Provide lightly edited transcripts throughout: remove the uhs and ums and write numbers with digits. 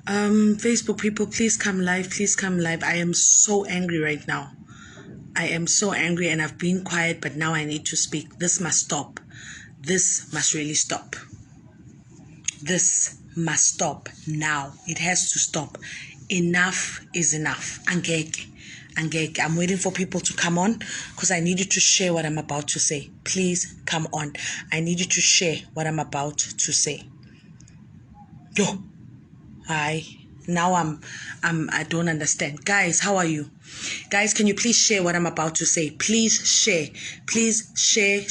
Facebook people, please come live. Please come live. I am so angry right now. I am so angry and I've been quiet, but now I need to speak. This must stop. This must really stop. This must stop now. It has to stop. Enough is enough. Angeke. I'm waiting for people to come on because I need you to share what I'm about to say. Please come on. I need you to share what I'm about to say. Yo. Hi. Now I don't understand. Guys, how are you? Guys, can you please share what I'm about to say? Please share. Please share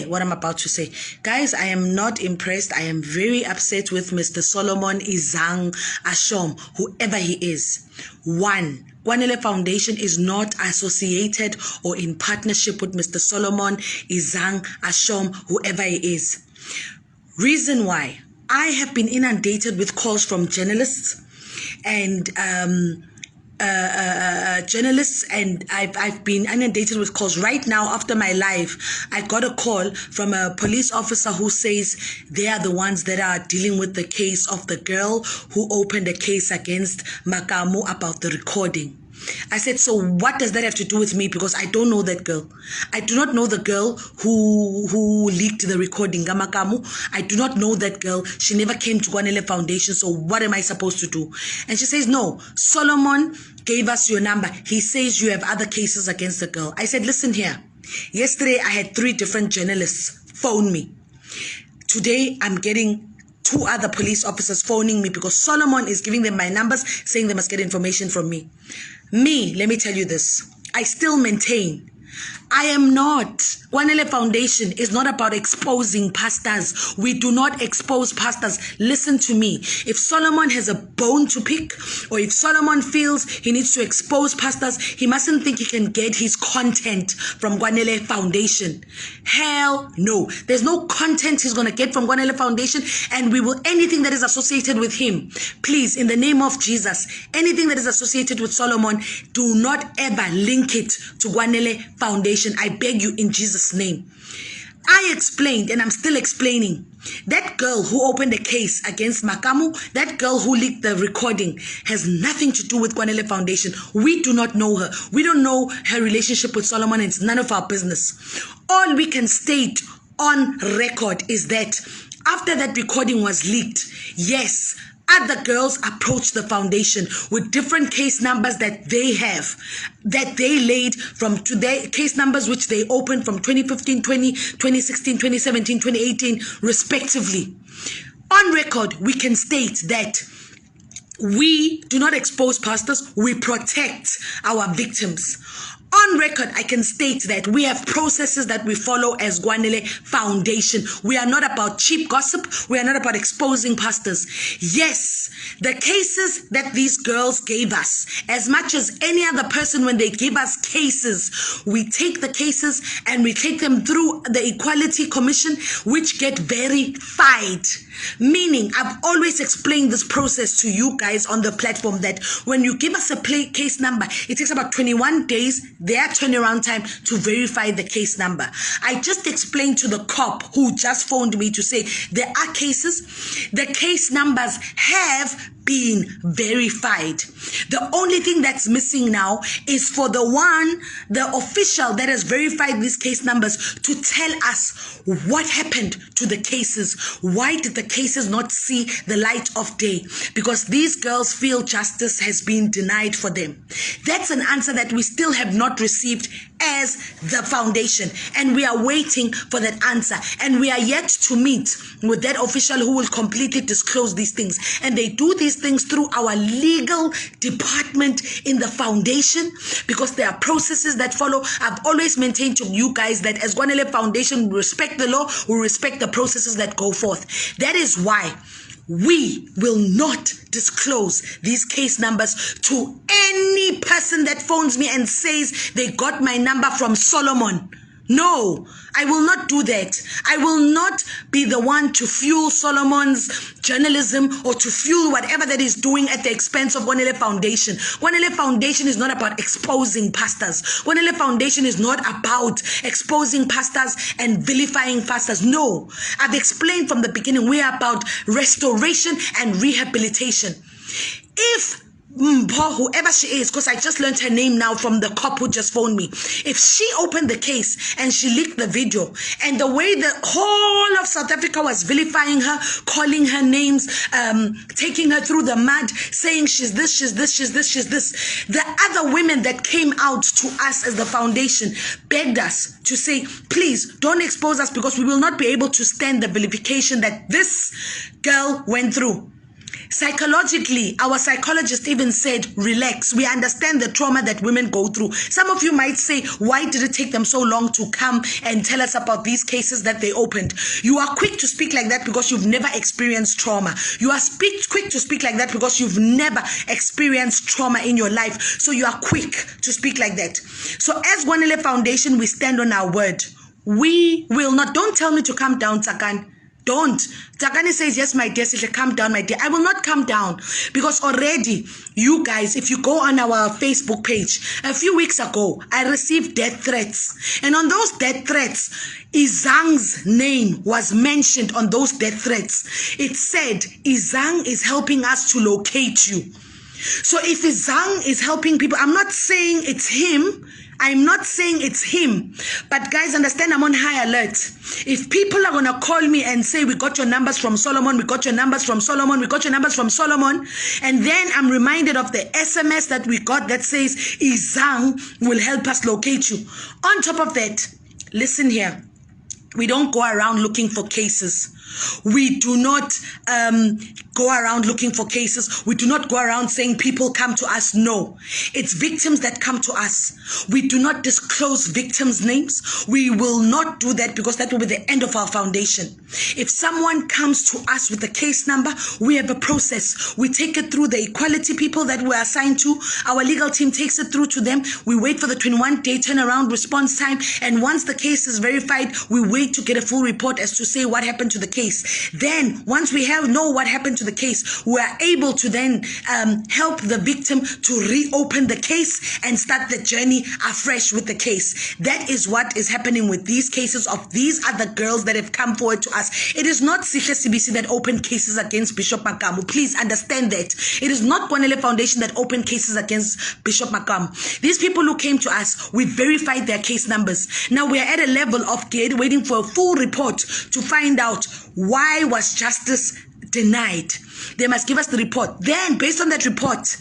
what I'm about to say. Guys, I am not impressed. I am very upset with Mr. Solomon Izang Ashom, whoever he is. One, Kwanele Foundation is not associated or in partnership with Mr. Solomon Izang Ashom, whoever he is. Reason why. I have been inundated with calls from journalists and I've been inundated with calls. Right now, after my live, I got a call from a police officer who says they are the ones that are dealing with the case of the girl who opened a case against Makamu about the recording. I said, so what does that have to do with me? Because I don't know that girl. I do not know the girl who leaked the recording, Gamakamu. I do not know that girl. She never came to Kwanele Foundation. So what am I supposed to do? And she says, no, Solomon gave us your number. He says you have other cases against the girl. I said, listen here. Yesterday, I had 3 different journalists phone me. Today, I'm getting 2 other police officers phoning me because Solomon is giving them my numbers, saying they must get information from me. Me, let me tell you this. I still maintain I am not. Kwanele Foundation is not about exposing pastors. We do not expose pastors. Listen to me. If Solomon has a bone to pick, or if Solomon feels he needs to expose pastors, he mustn't think he can get his content from Kwanele Foundation. Hell no. There's no content he's going to get from Kwanele Foundation, and we will, anything that is associated with him, please, in the name of Jesus, anything that is associated with Solomon, do not ever link it to Kwanele Foundation. I beg you in Jesus' name. I explained, and I'm still explaining. That girl who opened a case against Makamu, that girl who leaked the recording, has nothing to do with Kwanele Foundation. We do not know her. We don't know her relationship with Solomon. It's none of our business. All we can state on record is that after that recording was leaked, yes, other girls approached the foundation with different case numbers that they have, that they laid from today, case numbers which they opened from 2015, 2016, 2017, 2018, respectively. On record, we can state that we do not expose pastors, we protect our victims. On record, I can state that we have processes that we follow as Kwanele Foundation. We are not about cheap gossip. We are not about exposing pastors. Yes, the cases that these girls gave us, as much as any other person, when they give us cases, we take the cases and we take them through the Equality Commission, which get verified. Meaning, I've always explained this process to you guys on the platform that when you give us a case number, it takes about 21 days, their turnaround time, to verify the case number. I just explained to the cop who just phoned me to say there are cases, the case numbers have been verified. The only thing that's missing now is for the official that has verified these case numbers to tell us what happened to the cases. Why did the cases not see the light of day? Because these girls feel justice has been denied for them. That's an answer that we still have not received as the foundation, and we are waiting for that answer, and we are yet to meet with that official who will completely disclose these things. And they do these things through our legal department in the foundation, because there are processes that follow. I've always maintained to you guys that as Kwanele Foundation, we respect the law, we respect the processes that go forth. That is why we will not disclose these case numbers to any person that phones me and says they got my number from Solomon. No, I will not do that. I will not be the one to fuel Solomon's journalism or to fuel whatever that is doing at the expense of Kwanele Foundation. Kwanele Foundation is not about exposing pastors. Kwanele Foundation is not about exposing pastors and vilifying pastors. No, I've explained from the beginning, we are about restoration and rehabilitation. If whoever she is, because I just learned her name now from the cop who just phoned me. If she opened the case and she leaked the video, and the way the whole of South Africa was vilifying her, calling her names, taking her through the mud, saying she's this, she's this, she's this, she's this. The other women that came out to us as the foundation begged us to say, please don't expose us, because we will not be able to stand the vilification that this girl went through. Psychologically, our psychologist even said, relax, we understand the trauma that women go through. Some of you might say, why did it take them so long to come and tell us about these cases that they opened? You are quick to speak like that because you've never experienced trauma. You are quick to speak like that because you've never experienced trauma in your life. So you are quick to speak like that. So as Kwanele Foundation, we stand on our word. We will not, don't tell me to calm down, Tsakan. Don't. Takani says, yes, my dear, Sihle, calm down, my dear. I will not calm down, because already, you guys, if you go on our Facebook page, a few weeks ago, I received death threats. And on those death threats, Izang's name was mentioned on those death threats. It said, Izang is helping us to locate you. So if Izang is helping people, I'm not saying it's him. I'm not saying it's him, but guys, understand, I'm on high alert. If people are going to call me and say, we got your numbers from Solomon, we got your numbers from Solomon, we got your numbers from Solomon, and then I'm reminded of the SMS that we got that says, Izang will help us locate you. On top of that, listen here, we don't go around looking for cases. We do not go around looking for cases. We do not go around saying people come to us. No, it's victims that come to us. We do not disclose victims' names. We will not do that, because that will be the end of our foundation. If someone comes to us with a case number, we have a process. We take it through the equality people that we're assigned to. Our legal team takes it through to them. We wait for the 21-day turnaround response time. And once the case is verified, we wait to get a full report as to say what happened to the case. Then once we know what happened to the case, we are able to then help the victim to reopen the case and start the journey afresh with the case. That is what is happening with these cases of these other girls that have come forward to us. It is not Sihle CBC that opened cases against Bishop Makamu. Please understand that. It is not Kwanele Foundation that opened cases against Bishop Makamu. These people who came to us, we verified their case numbers. Now we are at a level of waiting for a full report to find out why was justice denied. They must give us the report. Then, based on that report,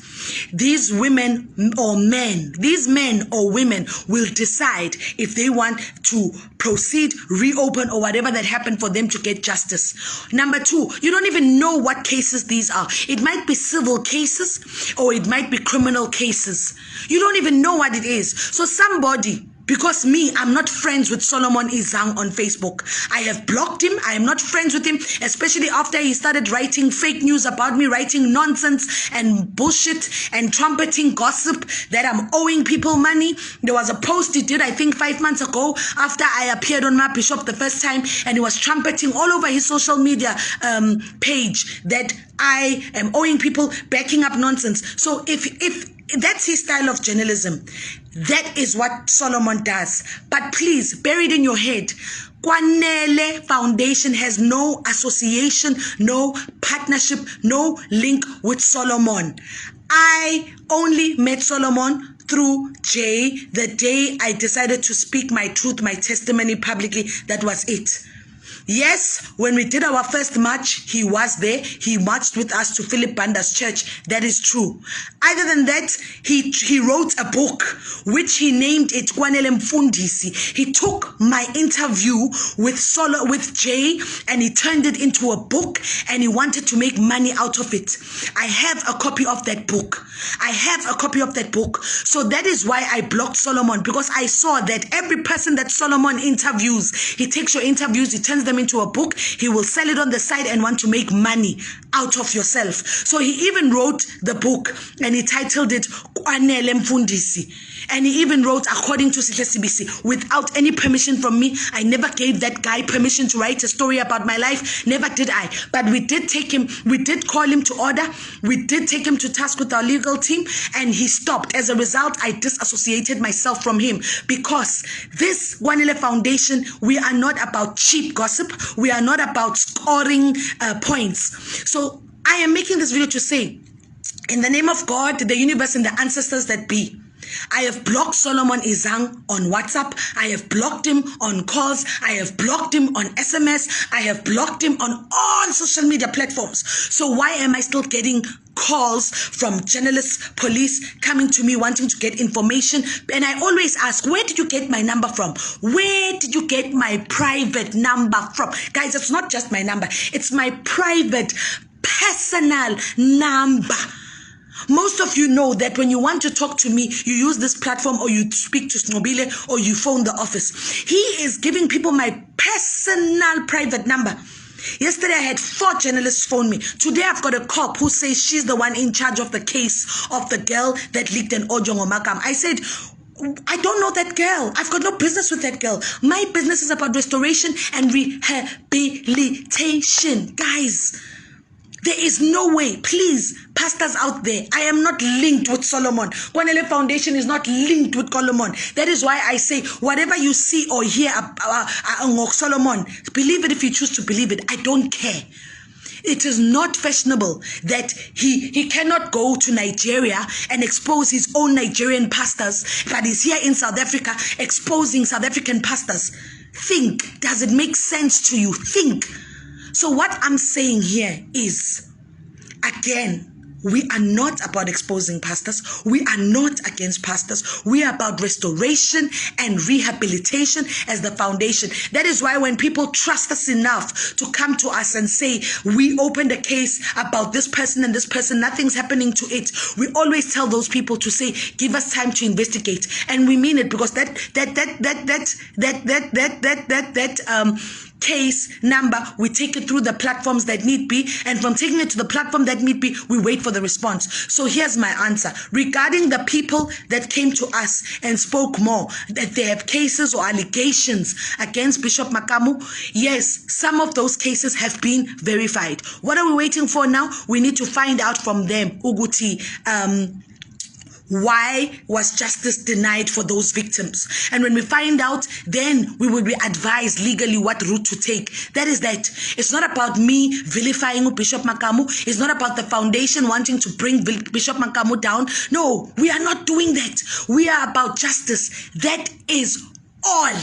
these women or men, these men or women will decide if they want to proceed, reopen, or whatever that happened for them to get justice. Number two, you don't even know what cases these are. It might be civil cases or it might be criminal cases. You don't even know what it is. So somebody, because me, I'm not friends with Solomon Izang on Facebook. I have blocked him. I am not friends with him, especially after he started writing fake news about me, writing nonsense and bullshit and trumpeting gossip that I'm owing people money. There was a post he did, I think 5 months ago, after I appeared on my Bishop the first time, and he was trumpeting all over his social media page that I am owing people, backing up nonsense. So if that's his style of journalism, that is what Solomon does. But please, bear it in your head, Kwanele Foundation has no association, no partnership, no link with Solomon. I only met Solomon through Jay the day I decided to speak my truth, my testimony publicly. That was it. Yes, when we did our first march, he was there. He marched with us to Philip Banda's church. That is true. Other than that, he wrote a book, which he named it Kwanele Mfundisi. He took my interview with Jay and he turned it into a book, and he wanted to make money out of it. I have a copy of that book. So that is why I blocked Solomon, because I saw that every person that Solomon interviews, he takes your interviews, he turns them into a book, he will sell it on the side and want to make money out of yourself. So he even wrote the book and he titled it Kwanele Mfundisi. And he even wrote, according to Sihle CBC, without any permission from me. I never gave that guy permission to write a story about my life. Never did I. But we did take him, we did call him to order. We did take him to task with our legal team, and he stopped. As a result, I disassociated myself from him, because this kwanele Foundation, we are not about cheap gossip. We are not about scoring points. So I am making this video to say, in the name of God, the universe, and the ancestors that be, I have blocked Solomon Izang on WhatsApp. I have blocked him on calls. I have blocked him on SMS. I have blocked him on all social media platforms. So why am I still getting calls from journalists, police coming to me wanting to get information? And I always ask, where did you get my number from? Where did you get my private number from? Guys, it's not just my number. It's my private, personal number. Most of you know that when you want to talk to me, you use this platform, or you speak to Snobile, or you phone the office. He is giving people my personal private number. Yesterday, I had 4 journalists phone me. Today, I've got a cop who says she's the one in charge of the case of the girl that leaked an audio on Makam. I said, I don't know that girl. I've got no business with that girl. My business is about restoration and rehabilitation. Guys, there is no way. Please, pastors out there, I am not linked with Solomon. Kwanele Foundation is not linked with Solomon. That is why I say, whatever you see or hear about Solomon, believe it if you choose to believe it. I don't care. It is not fashionable that he cannot go to Nigeria and expose his own Nigerian pastors, but he's here in South Africa exposing South African pastors. Think, does it make sense to you? Think. So what I'm saying here is, again, we are not about exposing pastors. We are not against pastors. We are about restoration and rehabilitation as the foundation. That is why when people trust us enough to come to us and say, we opened a case about this person and this person, nothing's happening to it, we always tell those people to say, give us time to investigate. And we mean it, because that case number, we take it through the platforms that need be, and from taking it to the platform that need be, we wait for the response. So here's my answer regarding the people that came to us and spoke more, that they have cases or allegations against Bishop Makamu. Yes, some of those cases have been verified. What are we waiting for now? We need to find out from them, Uguti, why was justice denied for those victims? And when we find out, then we will be advised legally what route to take. That is that. It's not about me vilifying Bishop Makamu. It's not about the foundation wanting to bring Bishop Makamu down. No, we are not doing that. We are about justice. That is all.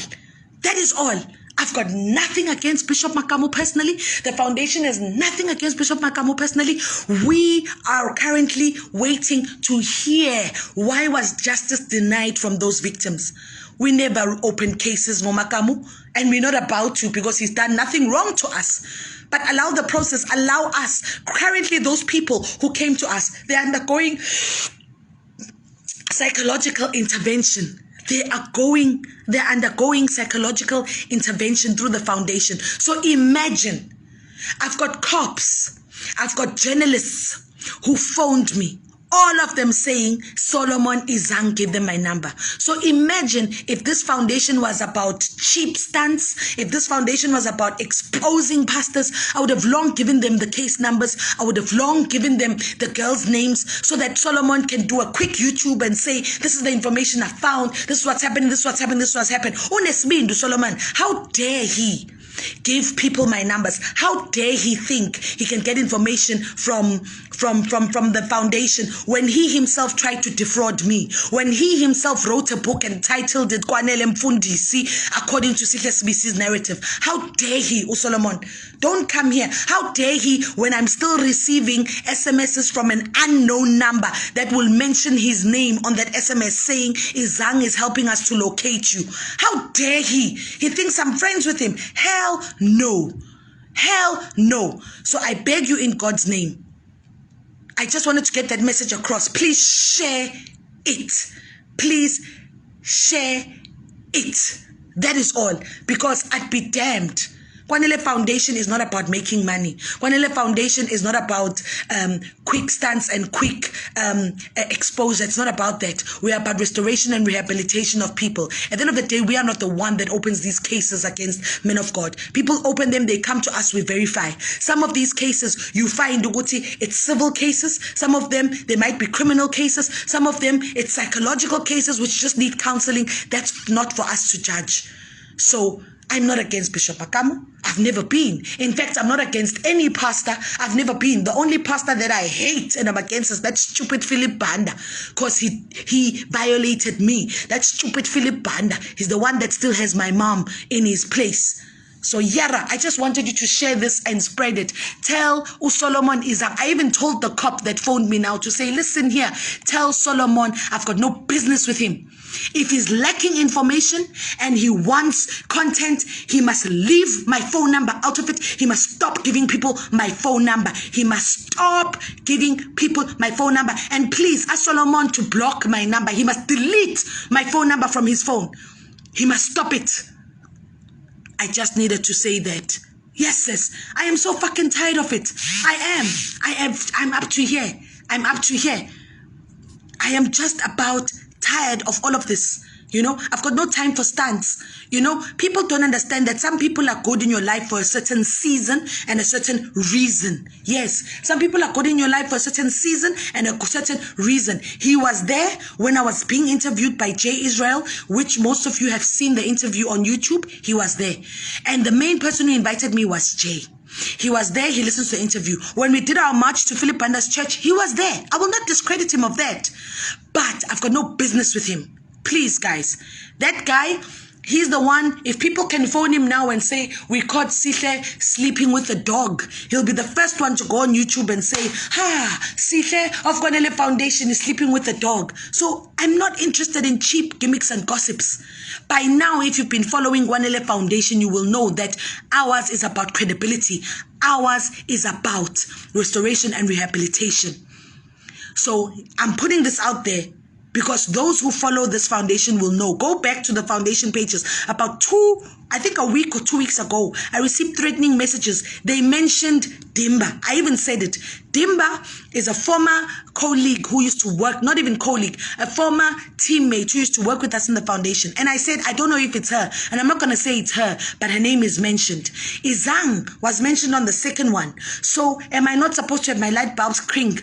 That is all. I've got nothing against Bishop Makamu personally. The foundation has nothing against Bishop Makamu personally. We are currently waiting to hear why was justice denied from those victims. We never opened cases for Makamu, and we're not about to, because he's done nothing wrong to us. But allow the process, allow us. Currently, those people who came to us, they're undergoing psychological intervention. They're undergoing psychological intervention through the foundation. So imagine, I've got cops, I've got journalists who phoned me, all of them saying Solomon Izang gave them my number. So imagine if this foundation was about cheap stunts, if this foundation was about exposing pastors, I would have long given them the case numbers. I would have long given them the girls' names so that Solomon can do a quick YouTube and say, this is the information I found, this is what's happening, this is what's happening, this is what's happened. Unesmin to Solomon, how dare he give people my numbers? How dare he think he can get information from the foundation when he himself tried to defraud me, when he himself wrote a book and titled it Kwanele Mfundisi according to Sihle CBC's narrative? How dare he, Solomon? Don't come here. How dare he, when I'm still receiving SMSs from an unknown number that will mention his name on that SMS saying Izang is helping us to locate you? How dare he? He thinks I'm friends with him. Hell no. Hell no. So I beg you in God's name, I just wanted to get that message across. Please share it. Please share it. That is all. Because I'd be damned Kwanele Foundation is not about making money. Kwanele Foundation is not about quick stunts and quick exposure. It's not about that. We are about restoration and rehabilitation of people. At the end of the day, we are not the one that opens these cases against men of God. People open them, they come to us, we verify. Some of these cases, you find, Uguti, it's civil cases. Some of them, they might be criminal cases. Some of them, it's psychological cases which just need counseling. That's not for us to judge. So, I'm not against Bishop Akamu. I've never been. In fact, I'm not against any pastor. I've never been. The only pastor that I hate and I'm against is that stupid Philip Banda, because he violated me. That stupid Philip Banda. He's the one that still has my mom in his place. So Yara, I just wanted you to share this and spread it. Tell Solomon izang. I even told the cop that phoned me now to say, listen here, tell Solomon I've got no business with him. If he's lacking information and he wants content, he must leave my phone number out of it. He must stop giving people my phone number. He must stop giving people my phone number. And please ask Solomon to block my number. He must delete my phone number from his phone. He must stop it. I just needed to say that. Yes, sis, I am so fucking tired of it. I'm up to here. I'm up to here. I am just about tired of all of this. You know, I've got no time for stunts. You know, people don't understand that some people are good in your life for a certain season and a certain reason. Yes, some people are good in your life for a certain season and a certain reason. He was there when I was being interviewed by Jay Israel, which most of you have seen the interview on YouTube. He was there. And the main person who invited me was Jay. He was there. He listens to the interview. When we did our march to Philip Banda's church, he was there. I will not discredit him of that. But I've got no business with him. Please, guys. That guy, he's the one, if people can phone him now and say, we caught Sihle sleeping with a dog, he'll be the first one to go on YouTube and say, Sihle of Kwanele Foundation is sleeping with a dog. So I'm not interested in cheap gimmicks and gossips. By now, if you've been following Kwanele Foundation, you will know that ours is about credibility. Ours is about restoration and rehabilitation. So I'm putting this out there, because those who follow this foundation will know. Go back to the foundation pages. About a week or 2 weeks ago, I received threatening messages. They mentioned Dimba. I even said it. Dimba is a former colleague who used to work, not even colleague, a former teammate who used to work with us in the foundation. And I said, I don't know if it's her. And I'm not going to say it's her, but her name is mentioned. Izang was mentioned on the second one. So am I not supposed to have my light bulbs cring?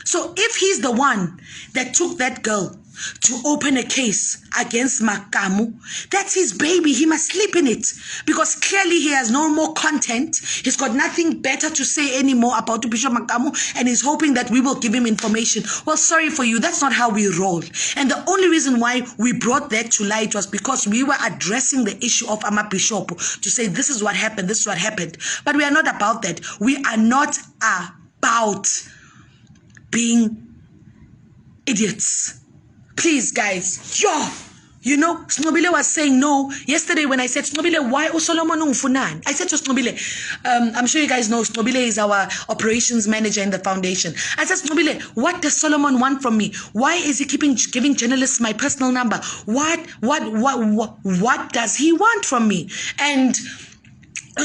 So if he's the one that took that girl to open a case against Makamu, that's his baby. He must sleep in it, because clearly he has no more content. He's got nothing better to say anymore about Bishop Makamu, and he's hoping that we will give him information. Well, sorry for you. That's not how we roll. And the only reason why we brought that to light was because we were addressing the issue of Ama Bishop to say this is what happened, this is what happened. But we are not about that. We are not about being idiots. Please, guys. You know, Snobile was saying no. Yesterday when I said, Snobile, why Solomon Funan? I said to Snobile, I'm sure you guys know Snobile is our operations manager in the foundation. I said, Snobile, what does Solomon want from me? Why is he giving journalists my personal number? What does he want from me? And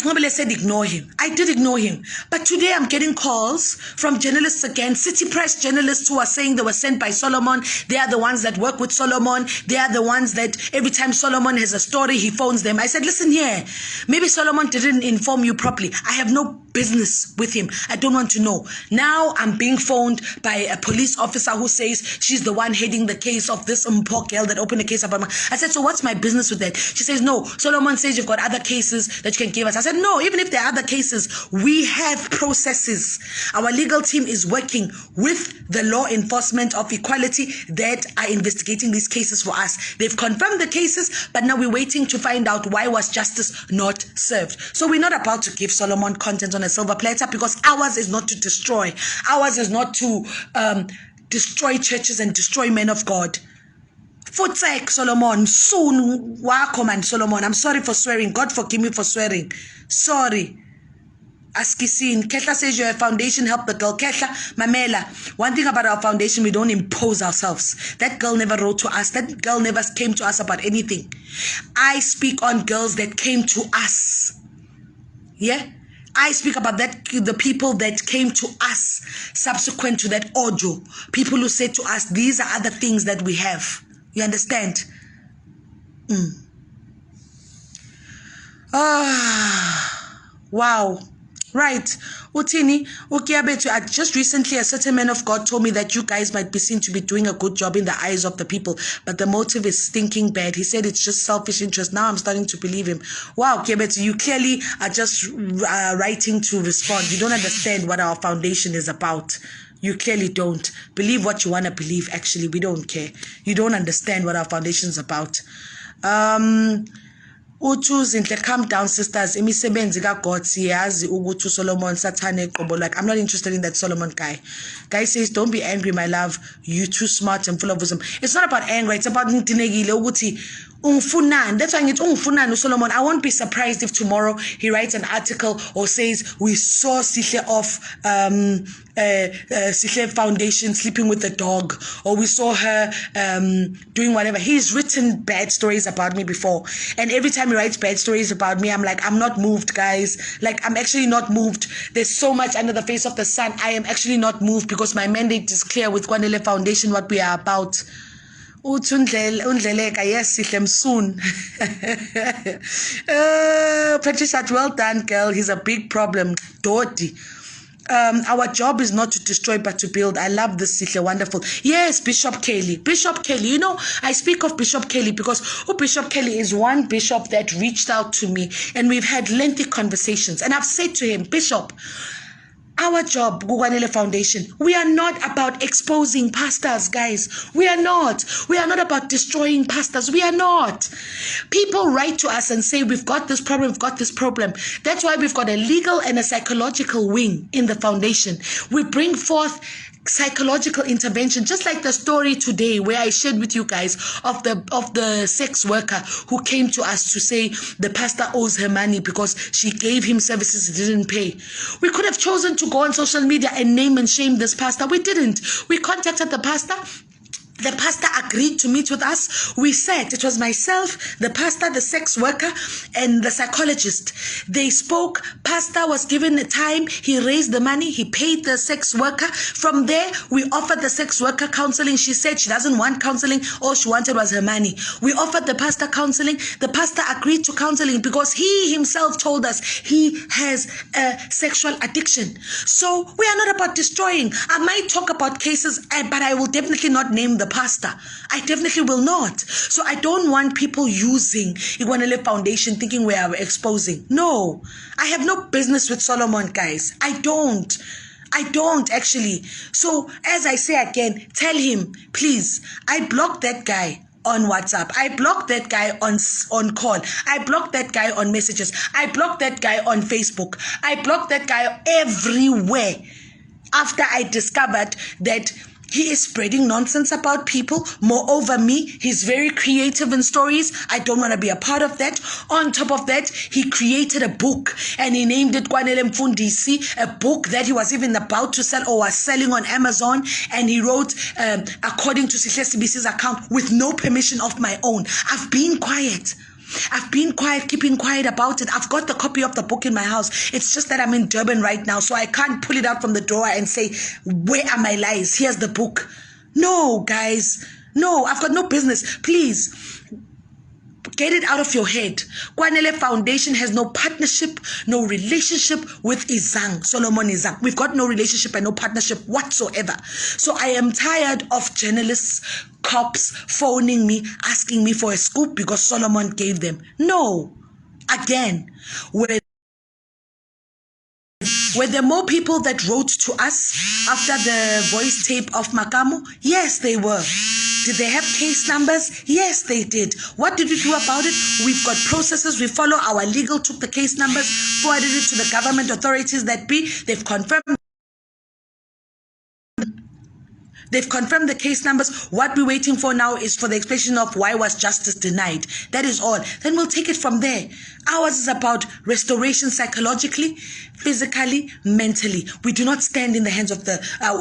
Nobile said ignore him. I did ignore him. But today I'm getting calls from journalists again, City Press journalists who are saying they were sent by Solomon. They are the ones that work with Solomon. They are the ones that every time Solomon has a story, he phones them. I said, listen here, maybe Solomon didn't inform you properly. I have no business with him. I don't want to know. Now I'm being phoned by a police officer who says she's the one heading the case of this poor girl that opened a case about me. I said, so what's my business with that? She says, no, Solomon says you've got other cases that you can give us. I said, no, even if there are other cases, we have processes. Our legal team is working with the law enforcement of equality that are investigating these cases for us. They've confirmed the cases, but now we're waiting to find out why was justice not served. So we're not about to give Solomon content on a silver platter, because ours is not to destroy. Ours is not to destroy churches and destroy men of God. Futsek Solomon, soon welcome and Solomon. I'm sorry for swearing. God forgive me for swearing. Sorry. Askisin. Ketla says your foundation help the girl. Ketla, Mamela. One thing about our foundation, we don't impose ourselves. That girl never wrote to us. That girl never came to us about anything. I speak on girls that came to us. Yeah? I speak about the people that came to us subsequent to that audio. People who said to us, these are other things that we have. You understand? Wow. Right. Utini, Ukiabetu, just recently a certain man of God told me that you guys might be seen to be doing a good job in the eyes of the people, but the motive is stinking bad. He said it's just selfish interest. Now I'm starting to believe him. Wow, Ukiabetu, you clearly are just writing to respond. You don't understand what our foundation is about. You clearly don't. Believe what you want to believe, actually. We don't care. You don't understand what our foundation is about. Zinhle, calm down, sisters. Imisebenzi kaGod siyazi ukuthi Solomon Sathane qobo. Like, I'm not interested in that Solomon guy. Guy says, don't be angry, my love. You too smart and full of wisdom. It's not about anger. It's about ntinegile ukuthi ungfunani. That's why it's ungfunani Solomon. I won't be surprised if tomorrow he writes an article or says we saw Sihle off Sihle Foundation sleeping with a dog, or we saw her doing whatever. He's written bad stories about me before, and every time he writes bad stories about me, I'm like, I'm not moved, guys. Like, I'm actually not moved. There's so much under the face of the sun. I am actually not moved because my mandate is clear with Kwanele Foundation, what we are about. Yes, Sihle soon. Patricia, well done, girl. He's a big problem. Dodi. Our job is not to destroy but to build. I love this, Sihle, wonderful. Yes, Bishop Kelly. Bishop Kelly, you know, I speak of Bishop Kelly because Bishop Kelly is one bishop that reached out to me and we've had lengthy conversations. And I've said to him, Bishop, our job, Kwanele Foundation, we are not about exposing pastors, guys. We are not. We are not about destroying pastors. We are not. People write to us and say, we've got this problem, we've got this problem. That's why we've got a legal and a psychological wing in the foundation. We bring forth psychological intervention, just like the story today where I shared with you guys of the sex worker who came to us to say the pastor owes her money because she gave him services he didn't pay. We could have chosen to go on social media and name and shame this pastor. We didn't. We contacted the pastor. The pastor agreed to meet with us. We said, it was myself, the pastor, the sex worker, and the psychologist. They spoke. Pastor was given the time. He raised the money. He paid the sex worker. From there, we offered the sex worker counseling. She said she doesn't want counseling. All she wanted was her money. We offered the pastor counseling. The pastor agreed to counseling because he himself told us he has a sexual addiction. So we are not about destroying. I might talk about cases, but I will definitely not name the pastor. I definitely will not. So I don't want people using Kwanele Foundation thinking we are exposing. No, I have no business with Solomon, guys. I don't actually. So as I say again, tell him, please, I blocked that guy on WhatsApp. I blocked that guy on call. I blocked that guy on messages. I blocked that guy on Facebook. I blocked that guy everywhere after I discovered that he is spreading nonsense about people. Moreover, me, he's very creative in stories. I don't want to be a part of that. On top of that, he created a book and he named it Kwanele Mfundisi, a book that he was even about to sell or was selling on Amazon. And he wrote, according to Sihle CBC's account, with no permission of my own. I've been quiet, keeping quiet about it. I've got the copy of the book in my house. It's just that I'm in Durban right now, so I can't pull it out from the drawer and say, where are my lies? Here's the book. No, guys. No, I've got no business. Please, get it out of your head. Kwanele Foundation has no partnership, no relationship with Izang, Solomon Izang. We've got no relationship and no partnership whatsoever. So I am tired of journalists, cops phoning me, asking me for a scoop because Solomon gave them. No. Again, were there more people that wrote to us after the voice tape of Makamo? Yes, they were. Did they have case numbers? Yes, they did. What did we do about it? We've got processes. We follow. Our legal took the case numbers, forwarded it to the government authorities that be. They've confirmed. They've confirmed the case numbers. What we're waiting for now is for the explanation of why was justice denied. That is all. Then we'll take it from there. Ours is about restoration psychologically, physically, mentally. We do not stand in the hands of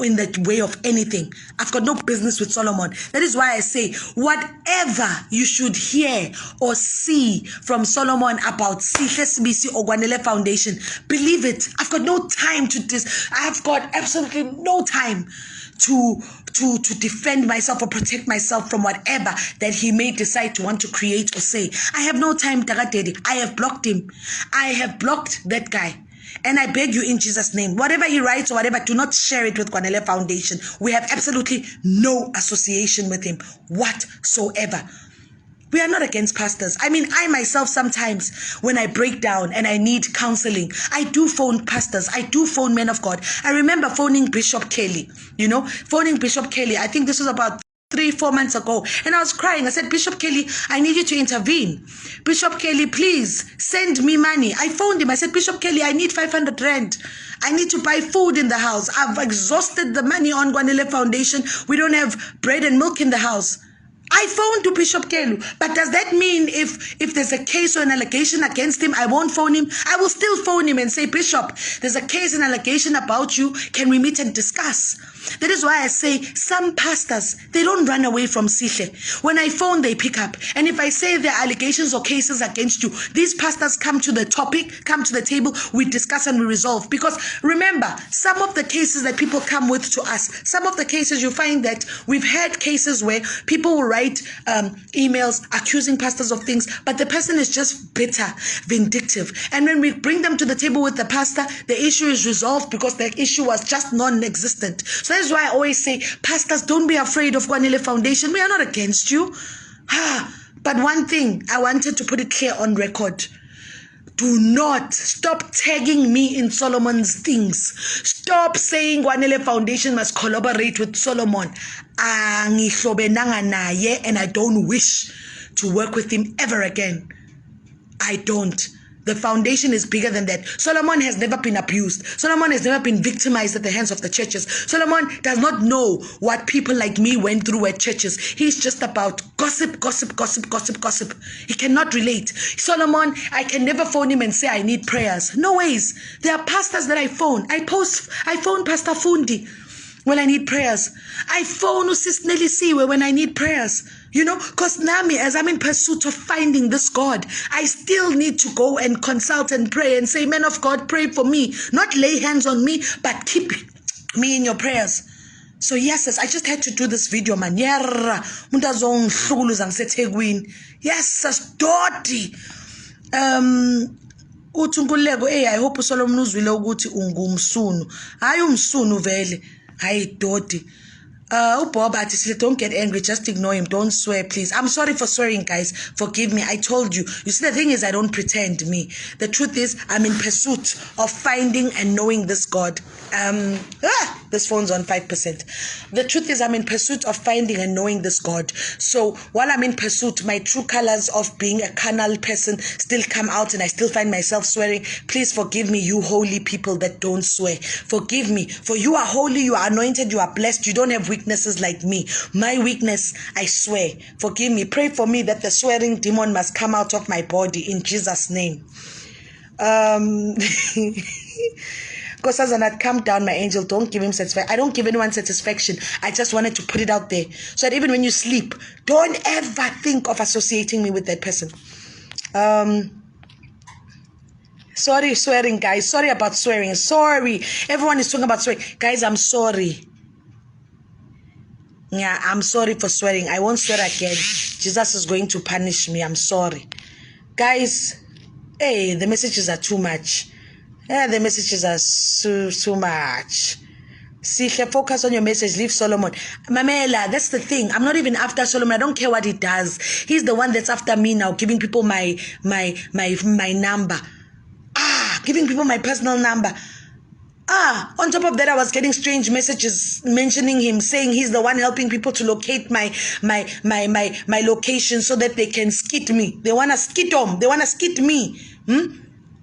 in the way of anything. I've got no business with Solomon. That is why I say, whatever you should hear or see from Solomon about Sihle or Kwanele Foundation, believe it. I've got no time to this. I've got absolutely no time to defend myself or protect myself from whatever that he may decide to want to create or say. I have no time, Tagatedi. I have blocked him. I have blocked that guy. And I beg you in Jesus' name, whatever he writes or whatever, do not share it with Kwanele Foundation. We have absolutely no association with him whatsoever. We are not against pastors. I mean, I myself sometimes, when I break down and I need counseling, I do phone pastors. I do phone men of God. I remember phoning Bishop Kelly, phoning Bishop Kelly. I think this was about 3-4 months ago. And I was crying. I said, Bishop Kelly, I need you to intervene. Bishop Kelly, please send me money. I phoned him. I said, Bishop Kelly, I need 500 rand. I need to buy food in the house. I've exhausted the money on Kwanele Foundation. We don't have bread and milk in the house. I phoned to Bishop Kelu, but does that mean if there's a case or an allegation against him, I won't phone him? I will still phone him and say, Bishop, there's a case and allegation about you. Can we meet and discuss? That is why I say some pastors, they don't run away from Sihle. When I phone, they pick up. And if I say there are allegations or cases against you, these pastors come to the topic, come to the table, we discuss and we resolve. Because remember, some of the cases that people come with to us, some of the cases you find that we've had cases where people will write emails accusing pastors of things, but the person is just bitter, vindictive. And when we bring them to the table with the pastor, the issue is resolved because the issue was just non-existent. So that's why I always say, pastors, don't be afraid of Kwanele Foundation. We are not against you. But one thing, I wanted to put it clear on record. Do not stop tagging me in Solomon's things. Stop saying Kwanele Foundation must collaborate with Solomon. And I don't wish to work with him ever again. I don't. The foundation is bigger than that. Solomon has never been abused. Solomon has never been victimized at the hands of the churches. Solomon does not know what people like me went through at churches. He's just about gossip, gossip, gossip, gossip, gossip. He cannot relate. Solomon, I can never phone him and say I need prayers. No ways. There are pastors that I phone. I phone Pastor Fundi when I need prayers. I phone Sis Nelly Siwe when I need prayers. Because Nami, as I'm in pursuit of finding this God, I still need to go and consult and pray and say, men of God, pray for me. Not lay hands on me, but keep me in your prayers. So yes, I just had to do this video, man. Yes, Doti. Uthunguleko, I hope Solomon uzwile ukuthi ungumsunu. Hayi umsunu vele. Hayi Doti. Bob, don't get angry, just ignore him, don't swear, please. I'm sorry for swearing, guys, forgive me. I told you. You see, the thing is, I don't pretend me. The truth is, I'm in pursuit of finding and knowing this God. This phone's on 5%. The truth is, I'm in pursuit of finding and knowing this God. So while I'm in pursuit, my true colors of being a carnal person still come out and I still find myself swearing. Please forgive me, you holy people that don't swear. Forgive me, for you are holy, you are anointed, you are blessed, you don't have weaknesses like me. My weakness, I swear. Forgive me. Pray for me that the swearing demon must come out of my body in Jesus' name. Because as I calm down, my angel, don't give him satisfaction. I don't give anyone satisfaction. I just wanted to put it out there so that even when you sleep, don't ever think of associating me with that person. Sorry swearing, guys. Sorry about swearing. Sorry. Everyone is talking about swearing. Guys, I'm sorry. Yeah, I'm sorry for swearing. I won't swear again. Jesus is going to punish me. I'm sorry. Guys, hey, the messages are too much. Yeah, the messages are too much. Sihle, focus on your message. Leave Solomon. Mamela, that's the thing. I'm not even after Solomon. I don't care what he does. He's the one that's after me now, giving people my number. Giving people my personal number. On top of that, I was getting strange messages mentioning him, saying he's the one helping people to locate my location so that they can skit me. They want to skit him. They want to skit me.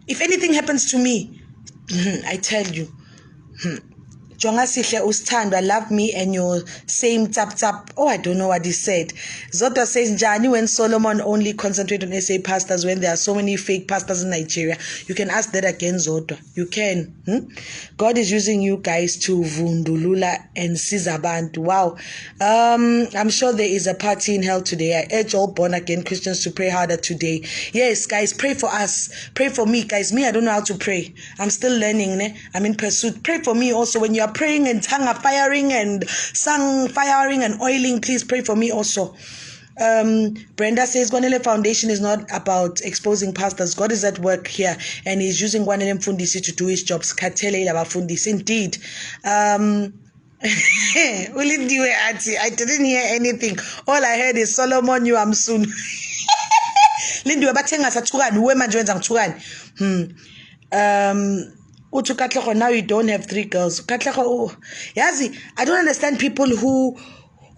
If anything happens to me, I tell you, Jonga Sihle Usthandwa, love me and your same tap tap. Oh, I don't know what he said. Zodwa says, Njani, when Solomon only concentrate on SA pastors when there are so many fake pastors in Nigeria. You can ask that again, Zodwa. You can. God is using you guys to vundulula and sizabantu. Wow. I'm sure there is a party in hell today. I urge all born again Christians to pray harder today. Yes, guys, pray for us. Pray for me, guys. Me, I don't know how to pray. I'm still learning. Ne? I'm in pursuit. Pray for me also. When you are praying and tongue are firing and sang firing and oiling, please pray for me also. Brenda says Kwanele Foundation is not about exposing pastors. God is at work here and he's using Kwanele mfundisi to do his jobs. Katele abafundisi. Indeed. I didn't hear anything. All I heard is Solomon, you am soon. Lindiwe bathenga sathukani uwe manje wenza ngithukani. Uthi Katlego, now you don't have 3 girls. Katlego, yazi, I don't understand people who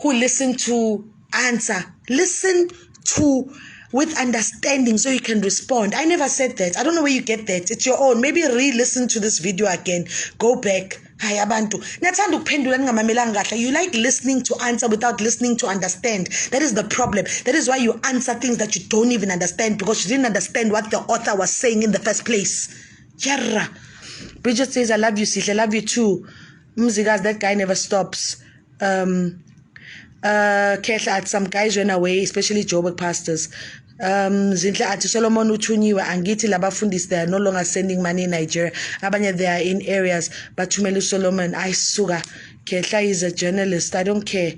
listen to answer. Listen to with understanding so you can respond. I never said that. I don't know where you get that. It's your own. Maybe re-listen to this video again. Go back. Hi abantu. Nathanda ukuphendula ningamamelanga kahle. You like listening to answer without listening to understand. That is the problem. That is why you answer things that you don't even understand because you didn't understand what the author was saying in the first place. Yarra. Bridget says, I love you, Sihle. I love you too. Mzigas, that guy never stops. Some guys ran away, especially Joburg pastors. Zinhle athi Solomon uthunyiwe angithi labafundisi they are no longer sending money in Nigeria. Abanye they are in areas bathumela Solomon. I suga. Kehla is a journalist. I don't care.